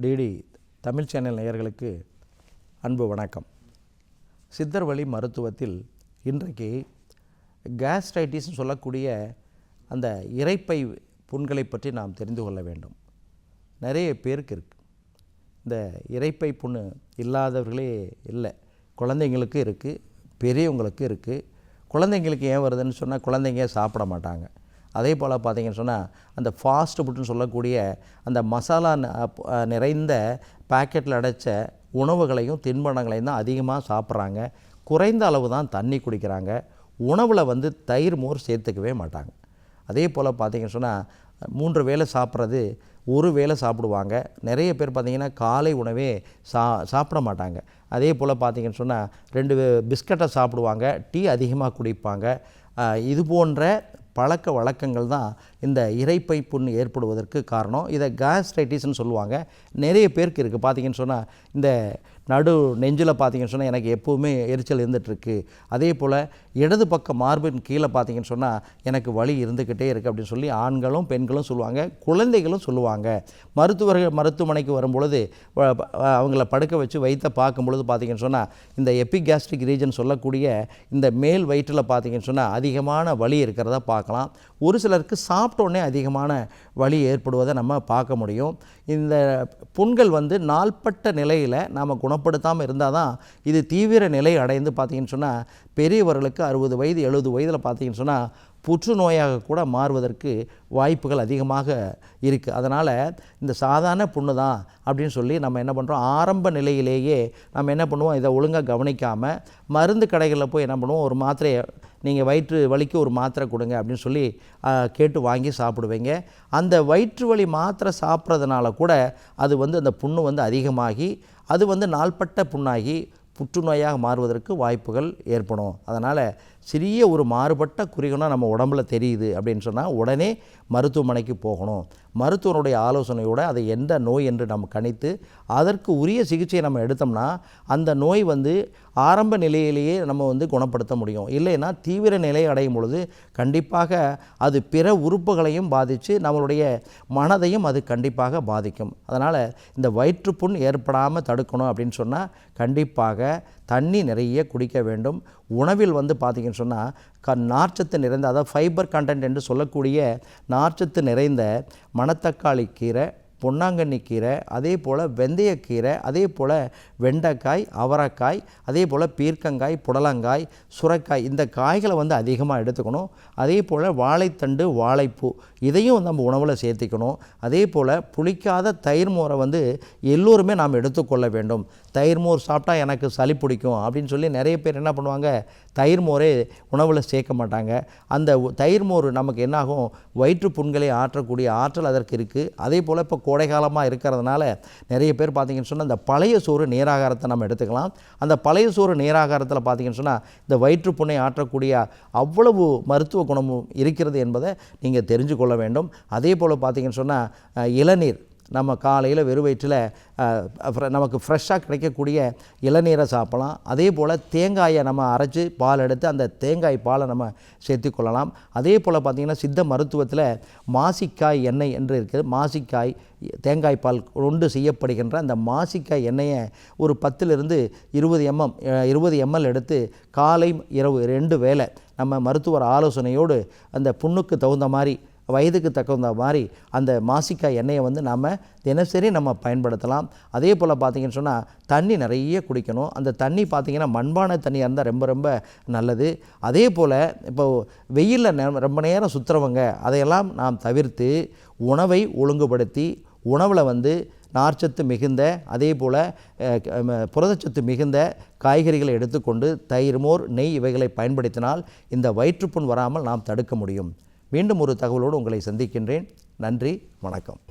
DD Tamil channel நேயர்களுக்கு அன்பு வணக்கம். சித்தர் வழி மருத்துவத்தில் இன்றைக்கு கேஸ்ட்ரைட்டிஸ்னு சொல்லக்கூடிய அந்த இரைப்பை புண்களை பற்றி நாம் தெரிந்து கொள்ள வேண்டும். நிறைய பேருக்கு இருக்குது. இந்த இரைப்பை புண்ணு இல்லாதவர்களே இல்லை. குழந்தைங்களுக்கு இருக்குது, பெரியவங்களுக்கு இருக்குது. குழந்தைங்களுக்கு ஏன் வருதுன்னு சொன்னால் குழந்தைங்க சாப்பிட மாட்டாங்க. அதே போல் பார்த்திங்கன்னு சொன்னால் அந்த ஃபாஸ்ட் ஃபுட்டுன்னு சொல்லக்கூடிய அந்த மசாலா நிறைந்த பேக்கெட்டில் அடைச்ச உணவுகளையும் தின்பண்டங்களையும் தான் அதிகமாக சாப்பிட்றாங்க. குறைந்த அளவு தான் தண்ணி குடிக்கிறாங்க. உணவில் தயிர் மோர் சேர்த்துக்கவே மாட்டாங்க. அதே போல் பார்த்திங்கன்னு சொன்னால் 3 வேளை சாப்பிட்றது 1 வேளை சாப்பிடுவாங்க. நிறைய பேர் பார்த்திங்கன்னா காலை உணவே சாப்பிட மாட்டாங்க. அதே போல் பார்த்திங்கன்னு சொன்னால் 2 பிஸ்கட்டை சாப்பிடுவாங்க, டீ அதிகமாக குடிப்பாங்க. இது போன்ற பழக்க வழக்கங்கள் தான் இந்த இரைப்பை புண் ஏற்படுவதற்கு காரணம். இதை கேஸ்ட்ரைட்டிஸ்னு சொல்லுவாங்க. நிறைய பேருக்கு இருக்குது. பார்த்திங்கன்னு சொன்னால் இந்த நடு நெஞ்சில் பார்த்திங்கன்னு சொன்னால் எனக்கு எப்போவுமே எரிச்சல் இருந்துகிட்ருக்கு. அதே போல் இடது பக்கம் மார்பின் கீழே பார்த்திங்கன்னு சொன்னால் எனக்கு வலி இருந்துக்கிட்டே இருக்குது அப்படின்னு சொல்லி ஆண்களும் பெண்களும் சொல்லுவாங்க, குழந்தைகளும் சொல்லுவாங்க. மருத்துவமனைக்கு வரும்பொழுது அவங்கள படுக்க வச்சு வயிற்றை பார்க்கும் பொழுது பார்த்திங்கன்னு சொன்னால் இந்த எபிகாஸ்ட்ரிக் ரீஜன் சொல்லக்கூடிய இந்த மேல் வயிற்றில் பார்த்திங்கன்னு சொன்னால் அதிகமான வலி இருக்கிறத பார்க்கலாம். ஒரு சிலருக்கு சாப்பிட்டோன்னே அதிகமான வலி ஏற்படுவதை நம்ம பார்க்க முடியும். இந்த புண்கள் நாள்பட்ட நிலையில் நாம் குணப்படுத்தாமல் இருந்தால் தான் இது தீவிர நிலை அடைந்து பார்த்திங்கன்னு சொன்னால் பெரியவர்களுக்கு 60 வயது 70 வயதில் பார்த்திங்கன்னு சொன்னால் புற்றுநோயாக கூட மாறுவதற்கு வாய்ப்புகள் அதிகமாக இருக்குது. அதனால் இந்த சாதாரண புண்ணு தான் அப்படின்னு சொல்லி நம்ம என்ன பண்ணுறோம், ஆரம்ப நிலையிலேயே நம்ம என்ன பண்ணுவோம், இதை ஒழுங்காக கவனிக்காமல் மருந்து கடைகளில் போய் என்ன பண்ணுவோம், ஒரு மாத்திரையை நீங்கள் வயிற்று வலிக்கு ஒரு மாத்திரை கொடுங்க அப்படின்னு சொல்லி கேட்டு வாங்கி சாப்பிடுவீங்க. அந்த வயிற்று வலி மாத்திரை சாப்பிட்றதுனால கூட அது அந்த புண்ணு அதிகமாகி அது நாள்பட்ட புண்ணாகி புற்றுநோயாக மாறுவதற்கு வாய்ப்புகள் ஏற்படும். அதனால் சிறிய ஒரு மாறுபட்ட குறிகளாக நம்ம உடம்புல தெரியுது அப்படின்னு சொன்னால் உடனே மருத்துவமனைக்கு போகணும். மருத்துவனுடைய ஆலோசனையோடு அதை எந்த நோய் என்று நம்ம கணித்து அதற்கு உரிய சிகிச்சையை நம்ம எடுத்தோம்னா அந்த நோய் ஆரம்ப நிலையிலேயே நம்ம குணப்படுத்த முடியும். இல்லைன்னா தீவிர நிலை அடையும் பொழுது கண்டிப்பாக அது பிற உறுப்புகளையும் பாதித்து நம்மளுடைய மனதையும் அது கண்டிப்பாக பாதிக்கும். அதனால் இந்த வயிற்றுப்புண் ஏற்படாமல் தடுக்கணும் அப்படின்னு சொன்னால் கண்டிப்பாக தண்ணி நிறைய குடிக்க வேண்டும். உணவில் பார்த்திங்கன்னு சொன்னால் நார்ச்சத்து நிறைந்த, அதாவது ஃபைபர் கண்டென்ட் என்று சொல்லக்கூடிய நார்ச்சத்து நிறைந்த மணத்தக்காளி கீரை, பொன்னாங்கண்ணி கீரை, அதே போல் வெந்தயக்கீரை, அதே போல் வெண்டைக்காய், அவரைக்காய், அதே போல் பீர்க்கங்காய், புடலங்காய், சுரைக்காய், இந்த காய்களை அதிகமாக எடுத்துக்கணும். அதே போல் வாழைத்தண்டு, வாழைப்பூ இதையும் நம்ம உணவில் சேர்த்திக்கணும். அதே போல் புளிக்காத தயிர் மோரை எல்லோருமே நாம் எடுத்துக்கொள்ள வேண்டும். தயிர் மோர் சாப்பிட்டா எனக்கு சளி பிடிக்கும் அப்படின்னு சொல்லி நிறைய பேர் என்ன பண்ணுவாங்க, தயிர் மோரே உணவில் சேர்க்க மாட்டாங்க. அந்த தயிர் மோர் நமக்கு என்னாகும், வயிற்று புண்களை ஆற்றக்கூடிய ஆற்றல் அதற்கு இருக்குது. அதே போல் இப்போ கோடை காலமாக இருக்கிறதுனால நிறைய பேர் பார்த்திங்கன்னு சொன்னால் இந்த பழைய சோறு நீராகாரத்தை நம்ம எடுத்துக்கலாம். அந்த பழைய சோறு நீராகாரத்தில் பார்த்திங்கன்னு சொன்னால் இந்த வயிற்று புண்ணை ஆற்றக்கூடிய அவ்வளவு மருத்துவ குணமும் இருக்கிறது என்பதை நீங்கள் தெரிஞ்சு கொள்ள வேண்டும். அதே போல் பார்த்திங்கன்னு சொன்னால் இளநீர் நம்ம காலையில் வெறும் வயிற்றில் நமக்கு ஃப்ரெஷ்ஷாக கிடைக்கக்கூடிய இளநீரை சாப்பிடலாம். அதே போல் தேங்காயை நம்ம அரைச்சி பால் எடுத்து அந்த தேங்காய் பாலை நம்ம சேர்த்துக்கொள்ளலாம். அதே போல் பார்த்திங்கன்னா சித்த மருத்துவத்தில் மாசிக்காய் எண்ணெய் என்று இருக்குது. மாசிக்காய் தேங்காய் பால் கொண்டு செய்யப்படுகின்ற அந்த மாசிக்காய் எண்ணெயை ஒரு 10 20 ml எடுத்து காலை இரவு 2 வேளை நம்ம மருத்துவர் ஆலோசனையோடு அந்த புண்ணுக்கு தகுந்த மாதிரி வயதுக்கு தகுந்த மாதிரி அந்த மாசிக்காய் எண்ணெயை நாம் தினசரி நம்ம பயன்படுத்தலாம். அதே போல் பார்த்திங்கன்னு சொன்னால் தண்ணி நிறைய குடிக்கணும். அந்த தண்ணி பார்த்திங்கன்னா மண்பானை தண்ணியாக இருந்தால் ரொம்ப ரொம்ப நல்லது. அதே போல் இப்போ வெயிலில் ரொம்ப நேரம் சுற்றுறவங்க அதையெல்லாம் நாம் தவிர்த்து உணவை ஒழுங்குபடுத்தி உணவில் நார்ச்சத்து மிகுந்த, அதே போல் புரதச்சத்து மிகுந்த காய்கறிகளை எடுத்துக்கொண்டு தயிர், மோர், நெய் இவைகளை பயன்படுத்தினால் இந்த வயிற்றுப்புண் வராமல் நாம் தடுக்க முடியும். மீண்டும் ஒரு தகவலோடு உங்களை சந்திக்கின்றேன். நன்றி, வணக்கம்.